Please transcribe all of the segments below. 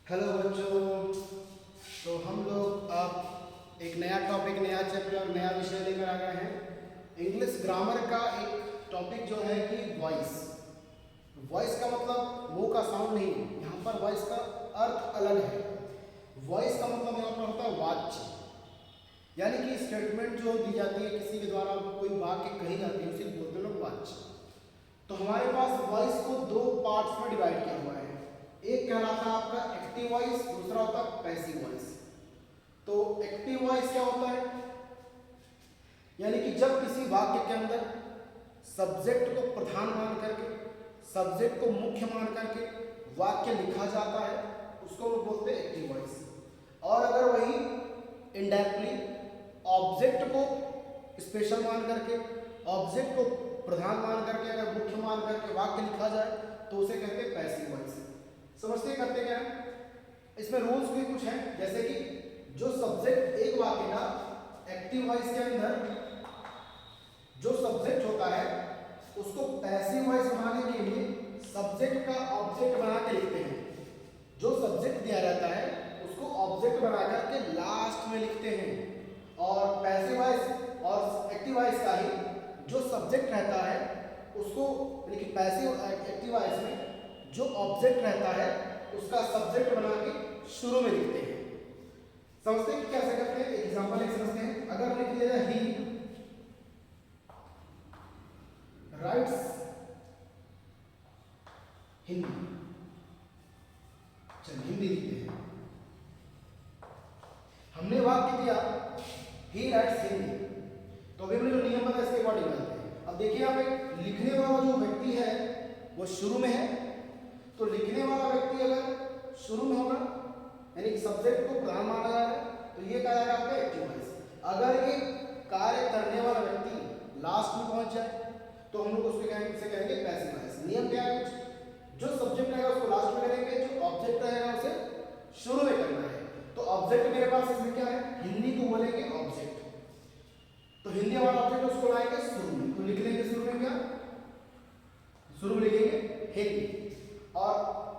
Hello बच्चों। तो हम लोग अब एक नया टॉपिक, नया चैप्टर, नया विषय लेकर आ गए हैं। इंग्लिश ग्रामर का एक टॉपिक जो है कि वॉइस। वॉइस का मतलब मुंह का साउंड नहीं, यहाँ पर वॉइस का अर्थ अलग है। वॉइस का मतलब यहाँ पर होता है वाच्य, यानी कि स्टेटमेंट जो दी जाती है, किसी के द्वारा कोई वाक्य कही जाती है, उसे बोलते हैं लोग वाच्य। तो हमारे पास वॉइस को दो पार्ट्स में डिवाइड किया हुआ है। एक कहलाता है आपका एक्टिव वॉइस, दूसरा होता है पैसिव वॉइस। तो एक्टिव वॉइस क्या होता है, यानी कि जब किसी वाक्य के अंदर सब्जेक्ट को प्रधान मान करके, सब्जेक्ट को मुख्य मान करके वाक्य लिखा जाता है, उसको लोग बोलते हैं एक्टिव वॉइस। और अगर वही इनडायरेक्टली ऑब्जेक्ट को स्पेशल मान करके, ऑब्जेक्ट को प्रधान मान करके, अगर मुख्य मान करके वाक्य लिखा जाए तो उसे कहते हैं पैसिव वॉइस। समझते करते क्या है, इसमें रूल्स भी कुछ हैं, जैसे कि जो सब्जेक्ट एक वाक्य का एक्टिव वॉइस के अंदर जो सब्जेक्ट होता है उसको पैसिव वॉइस बनाने के लिए सब्जेक्ट का ऑब्जेक्ट बना के लिखते हैं। जो सब्जेक्ट दिया रहता है उसको ऑब्जेक्ट बना करके लास्ट में लिखते हैं। और पैसिव वॉइस और एक्टिव वॉइस का ही जो सब्जेक्ट रहता है उसको, यानी कि पैसिव एक्टिव वॉइस में जो ऑब्जेक्ट रहता है उसका सब्जेक्ट बना के शुरू में लिखते हैं। समझते हैं कि कैसे करते हैं? एक एग्जांपल एक समझते हैं। अगर लिख दिया जाए ही राइट्स हिंदी, चलिए हिंदी लिखते हैं। हमने वाक्य दिया ही राइट्स हिंदी, तो अभी हमने जो नियम बताया इसके अकॉर्डिंग बनाते हैं। अब देखिए यहाँ पे लिखने वाला जो व्यक्ति है वो शुरू में है, तो लिखने वाला व्यक्ति अगर शुरू में होगा, यानी कि सब्जेक्ट को प्रधान माना जा रहा है, तो ये कहा जाएगा आपका एक्टिव वॉइस। अगर ये कार्य करने वाला व्यक्ति लास्ट में पहुंच जाए तो हम लोग उसके कहेंगे पैसिव वॉइस। नियम क्या है, कुछ जो सब्जेक्ट रहेगा उसको लास्ट में करेंगे, जो ऑब्जेक्ट रहेगा उसे शुरू में करना है। तो ऑब्जेक्ट मेरे पास इसमें क्या है, हिंदी को बोलेंगे ऑब्जेक्ट, तो हिंदी हमारा ऑब्जेक्ट, उसको लाएंगे शुरू में, तो लिख लेंगे शुरू में क्या, शुरू में लिखेंगे हिंदी। और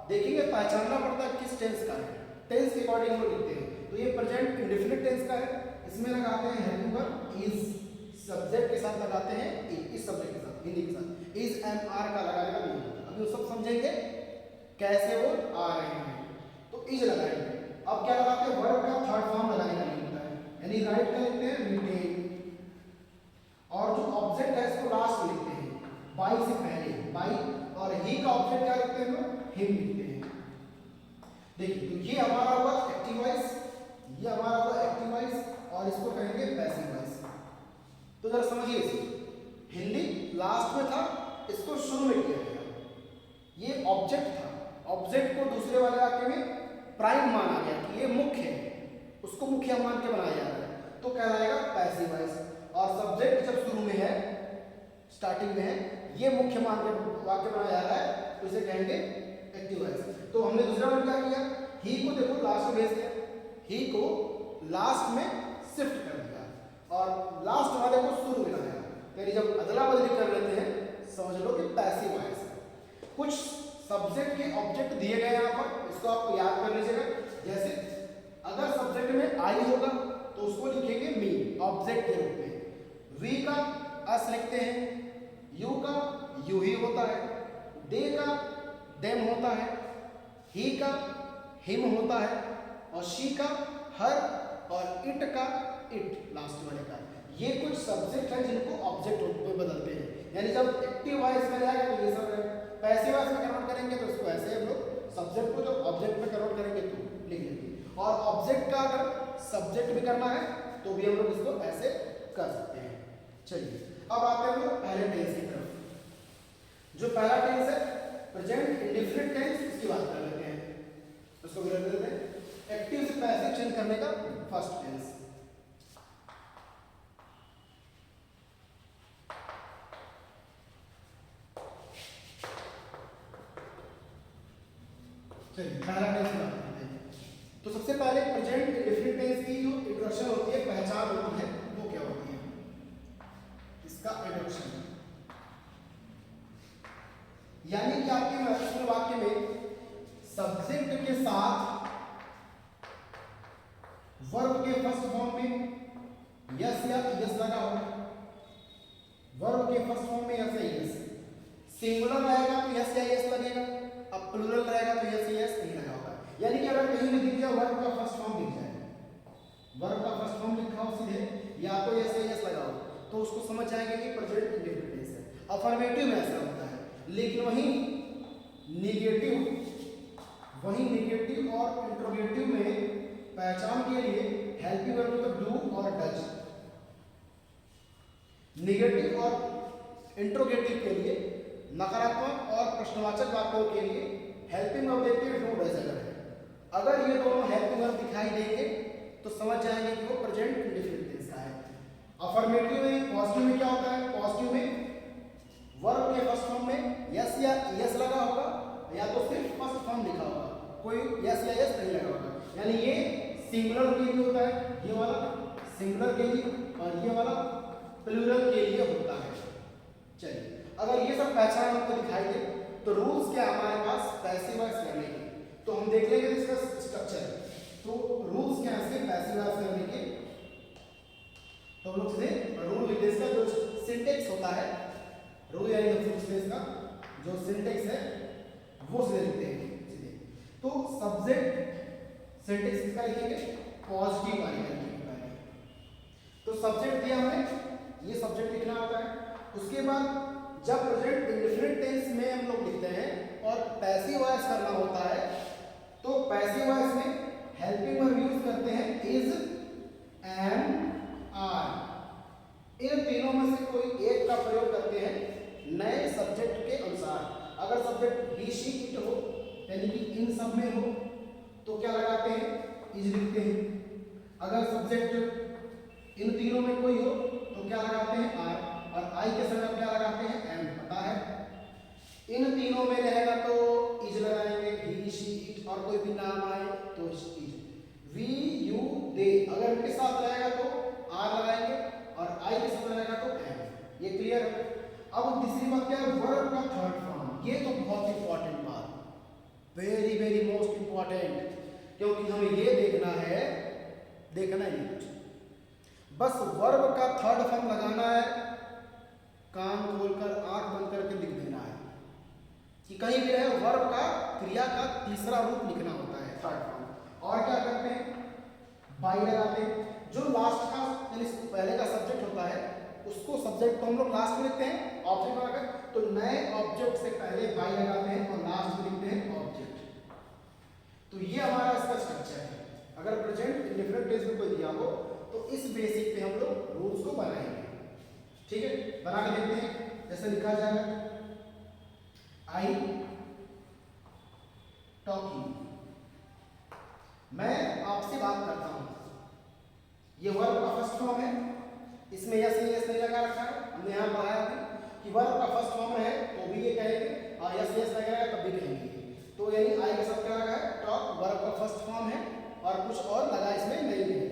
देखेंगे पहचानना पड़ता है किस टेंस का है, टेंस के अकॉर्डिंग हम लिखते हैं। तो ये प्रेजेंट इंडेफिनिट टेंस का है, इसमें लगाते हैं हैविंग वर्ब इज, सब्जेक्ट के साथ लगाते हैं इस सब्जेक्ट के साथ, हिंदी के साथ इज एम आर का लगाने का नहीं होता। अभी वो सब समझेंगे कैसे वो आ रहे हैं। तो इज लगाएंगे। अब क्या लगाते हैं, वर्ब का थर्ड फॉर्म लगाने का नहीं होता है, यानी राइट का लिखते हैं रिटेन, और जो ऑब्जेक्ट है इसको लास्ट में लिखते हैं, बाई से पहले बाई, और ही का ऑब्जेक्ट क्या लिखते हैं, हिम लिखते हैं। देखिए तो ये हमारा हुआ एक्टिव वॉइस, ये हमारा हुआ एक्टिव वॉइस, और इसको कहेंगे पैसिव वॉइस। तो जरा समझिए इसे, हिंदी लास्ट में था, इसको शुरू में किया गया। ये ऑब्जेक्ट था, ऑब्जेक्ट को दूसरे वाले वाक्य में प्राइम माना गया कि ये मुख्य है, उसको मुख्य मान के बनाया जा रहा है, तो कहलाएगा पैसिव वॉइस। और सब्जेक्ट जब शुरू में है, स्टार्टिंग में है, ये मुख्य मान के वाक्य बनाया जा रहा है, तो इसे कहेंगे एक्टिव वॉइस। तो हमने दूसरा वन क्या किया, ही को देखो लास्ट में भेज दिया, ही को लास्ट में शिफ्ट कर दिया, और लास्ट वाले को शुरू में लाया। यानी जब अदला बदली कर लेते हैं, समझ लो कि पैसिव वॉइस। कुछ सब्जेक्ट के ऑब्जेक्ट दिए गए यहाँ पर, इसको आपको याद कर लीजिएगा। जैसे अगर सब्जेक्ट में आई होगा तो उसको लिखेंगे मी, ऑब्जेक्ट के रूप में। वी का अस लिखते हैं, यू का यू ही होता है, दे का देम होता है, ही का हिम होता है, और शी का हर, और इट का इट लास्ट वाले का। ये कुछ सब्जेक्ट हैं जिनको ऑब्जेक्ट में बदलते हैं। यानी जब एक्टिव वॉइस में जाएगा तो ये सब है, पैसिव वॉइस में कन्वर्ट करेंगे तो इसको ऐसे हम लोग सब्जेक्ट को जब ऑब्जेक्ट में कन्वर्ट करेंगे तो लिख लेंगे। और ऑब्जेक्ट का अगर सब्जेक्ट भी करना है तो भी हम लोग इसको ऐसे कर सकते हैं। चलिए अब आते हैं लोग पहले टेंस की तरफ। जो पहला टेंस है प्रेजेंट इंडेफिनिट टेंस, इसकी बात कर लेते हैं। उसको भी रख देते हैं एक्टिव से पैसिव चेंज करने का फर्स्ट टेंस। चलिए पहला टेंस की बात करते हैं। तो सबसे पहले प्रेजेंट इंडेफिनिट टेंस की जो इंट्रोडक्शन होती है, पहचान होती है, वो क्या होती है, इसका इंट्रोडक्शन। यानी कि आपके वाक्य में सब्जेक्ट के साथ वर्ब के फर्स्ट फॉर्म में यस या यस लगा होगा, वर्ब के फर्स्ट फॉर्म में यस या यस। सिंगुलर रहेगा तो यस या यस लगेगा, अब प्लूरल रहेगा तो यस या यस नहीं लगा होगा। यानी कि अगर कहीं भी दिख जाए वर्ब का फर्स्ट फॉर्म दिख जाए, वर्ब का फर्स्ट फॉर्म लिखा हो सीधे या तो यस या यस लगा हो, तो उसको समझ जाएंगे कि प्रेजेंट इंडेफिनिट टेंस है। अफर्मेटिव में ऐसा होता है, लेकिन वहीं नेगेटिव और इंट्रोगेटिव में पहचान के लिए हेल्पिंग वर्ब तो डू और डज। नेगेटिव और इंट्रोगेटिव के लिए, नकारात्मक और प्रश्नवाचक वाक्यों के लिए हेल्पिंग वर्ब देखते हैं डू डज। अगर ये दोनों हेल्पिंग वर्ब दिखाई देंगे तो समझ जाएंगे कि वो प्रेजेंट इंडेफिनिट टेंस का है। अफर्मेटिव में, पॉजिटिव में क्या होता है, पॉजिटिव में वर्ब के फर्स्ट फॉर्म में यस या यस लगा होगा या तो सिर्फ फर्स्ट फॉर्म लिखा होगा, कोई यस या यस नहीं लगा होगा। यानी ये सिंगुलर के लिए होता है, ये वाला सिंगुलर के लिए और ये वाला प्लूरल के लिए होता है। चलिए, अगर ये सब पहचान हमको दिखाई दे तो रूल्स क्या हमारे पास पैसिव वॉइस करने के, तो हम देख लेंगे इसका स्ट्रक्चर। तो रूल्स क्या है इसके पैसिव वॉइस करने के, तो हम लोग सीधे रूल लिखते हैं। इसका जो सिंटेक्स होता है, रूल यानी इसका जो सिंटेक्स है वो सीधे लिखते हैं सीधे। तो सब्जेक्ट सिंटेक्स किसका लिखेंगे, पॉजिटिव वाली का लिखेंगे। तो सब्जेक्ट दिया हमें, ये सब्जेक्ट लिखना होता है। उसके बाद जब प्रेजेंट इंडेफिनिट टेंस में हम लोग लिखते हैं और पैसिव वॉइस करना होता है, तो पैसिव वॉइस में हेल्पिंग वर्ब यूज करते हैं इज, एम, आर। इन तीनों में से कोई एक का प्रयोग करते हैं नए सब्जेक्ट के अनुसार। अगर सब्जेक्ट ही, शी, इट हो यानी कि इन सब में हो तो क्या लगाते हैं, इज लिखते हैं। अगर सब्जेक्ट इन तीनों में कोई हो तो क्या लगाते हैं, आर। और आई के समय क्या लगाते हैं, एम, पता है। इन तीनों में रहेगा तो इज लगाएंगे, ही, शी, इट, और कोई भी नाम आए तो इज। वी, यू, दे अगर इनके साथ रहेगा तो आर लगाएंगे और आई के साथ रहेगा तो एम। ये क्लियर है। अब तीसरी बात क्या है, वर्ब का थर्ड फॉर्म। ये तो बहुत इंपॉर्टेंट बात, वेरी वेरी मोस्ट इंपॉर्टेंट, क्योंकि हमें ये देखना है, देखना ही नहीं, बस वर्ब का थर्ड फॉर्म लगाना है, कान खोलकर आंख बंद करके लिख देना है कि कहीं भी रहे वर्ब का, क्रिया का तीसरा रूप लिखना होता है, थर्ड फॉर्म। और क्या करते हैं, बाई लगाते हैं। जो लास्ट का यानी पहले का सब्जेक्ट होता है उसको, सब्जेक्ट को हम लोग लास्ट में लिखते हैं ऑब्जेक्ट लगाकर, तो नए ऑब्जेक्ट से पहले बाई लगाते हैं और लास्ट में लिखते हैं ऑब्जेक्ट। तो ये हमारा इसका स्ट्रक्चर है। अगर प्रेजेंट इंडेफिनिट टेंस में कोई दिया हो तो इस बेसिक पे हम लोग रूल्स को बनाएंगे। ठीक है, बना के देखते हैं। जैसे लिखा जाएगा, आई टॉकिंग, मैं आपसे बात करता हूं। ये वर्ब का फर्स्ट फॉर्म है, इसमें यस नहीं लगा रखा है, हमने यहाँ पढ़ाया था कि वर्ब का फर्स्ट फॉर्म है तो भी ये कहेंगे, और यस लगा है तब भी कहेंगे। तो यानी आई के साथ क्या लगा है, टॉक, वर्ब का फर्स्ट फॉर्म है और कुछ और लगा इसमें नहीं है।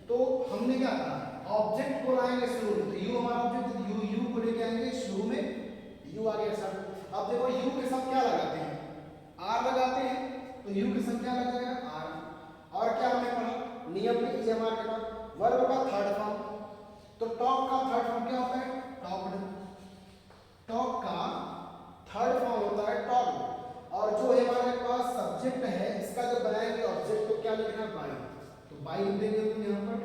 तो हमने क्या कहा, ऑब्जेक्ट को लाएंगे शुरू में, तो यू हमारा ऑब्जेक्ट, यू को लेके आएंगे शुरू में, यू आगे साथ। अब देखो यू के साथ क्या लगाते हैं, आर लगाते हैं, तो यू के साथ क्या लगेगा, आर। और क्या हमने पढ़ा नियम में, इसे हमारे पास वर्ब का थर्ड फॉर्म, तो टॉक का थर्ड फॉर्म क्या होता है, टॉक्ड। टॉक का थर्ड फॉर्म होता है टॉक्ड। और जो हमारे पास सब्जेक्ट है इसका जब बनाएंगे ऑब्जेक्ट तो क्या लिखना है, बाई, तो बाई लिख देंगे हम यहाँ पर।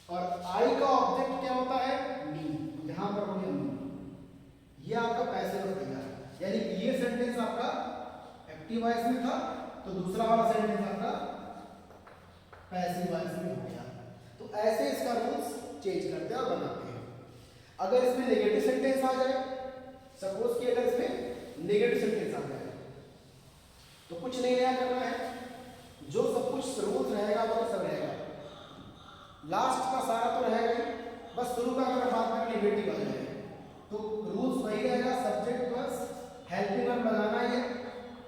और आई का ऑब्जेक्ट क्या होता है, मी, यहां पर हो गया मी। ये आपका पैसिव वॉइस दिया है, यानी ये सेंटेंस आपका एक्टिव वॉइस में था तो दूसरा वाला सेंटेंस आपका पैसिव वॉइस में हो गया। तो ऐसे इसका रूल्स चेंज करते हैं और बनाते हैं। अगर इसमें नेगेटिव सेंटेंस आ जाए, सपोज कि अगर इसमें नेगेटिव सेंटेंस आ जाए तो कुछ नहीं नया करना है, जो सब कुछ रूल्स रहेगा वो तो सब रहेगा, लास्ट का सारा तो रहेगा ही, बस शुरू का अगर बात करें नेगेटिव आ जाए तो रूल्स वही रहेगा, सब्जेक्ट प्लस हेल्पिंग वर्ब लगाना है,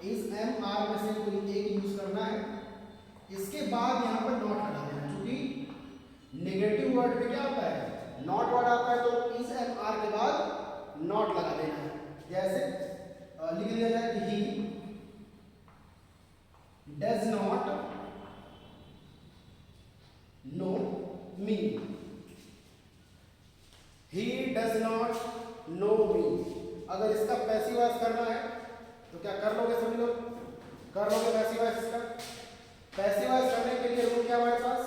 इज, एम, आर में से कोई एक यूज करना है। इसके बाद यहाँ पर नॉट लगा देना, क्योंकि नेगेटिव वर्ड में क्या होता है, नॉट वर्ड आता है, तो इज, एम, आर के बाद नॉट लगा देना है। जैसे लिख दिया जाए कि he does not know me, he does not know me. अगर इसका पैसिव वॉइस करना है तो क्या कर लोगे सभी लोग? कर लोगे पैसिव वॉइस इसका? पैसिव वॉइस करने के लिए रूल क्या हमारे पास?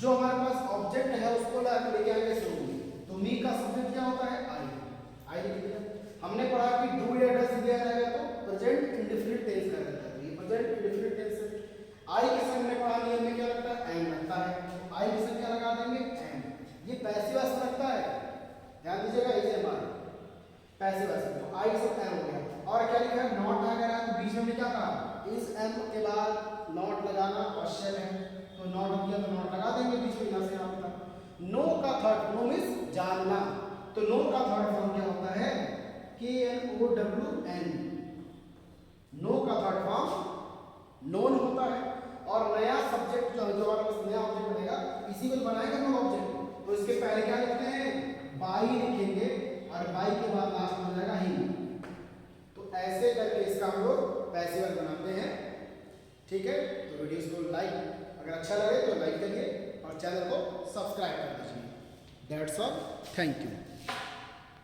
जो हमारे पास ऑब्जेक्ट है उसको लेके आएंगे शुरू में। तो मी का सब्जेक्ट क्या होता है? आई। आई लिख दिया। हमने पढ़ा कि डू या डज दिया जाएगा तो प्रेजेंट इंडेफिनिट टेंस कर देता है। ये प्रेजेंट इंडेफिनिट टेंस है। आई के संग में पढ़ा नियम में क्या लगता है? एम लगता है। आई के संग क्या लगा देंगे? एम। ये पैसिव वॉइस लगता है, ध्यान दीजिएगा। इसे हमारा पैसिव वॉइस तो आई के संग एम हो गया। और क्या लिखा है? नॉट अगर है तो बीच में हमने क्या कहा? इस एम के बाद नॉट लगाना आवश्यक है, तो नॉट दिया तो नॉट लगा देंगे बीच में, यहां से यहां तक। नो का थर्ड, नो मींस जानना, तो नो का थर्ड फॉर्म क्या होता है? KNOWN। नो का थर्ड फॉर्म नोन होता है। और नया सब्जेक्ट जो हमारे पास नया ऑब्जेक्ट बनेगा, इसी को बनाएंगे नो ऑब्जेक्ट, तो इसके पहले क्या लिखते हैं? बाई लिखेंगे और बाई के बाद लास्ट में हो जाएगा ही। तो ऐसे करके इसका हम लोग पैसिव वॉइस बनाते हैं। ठीक है, तो वीडियोस को लाइक, अगर अच्छा लगे तो लाइक करिए और चैनल को सब्सक्राइब कर दीजिए। That's all, thank you.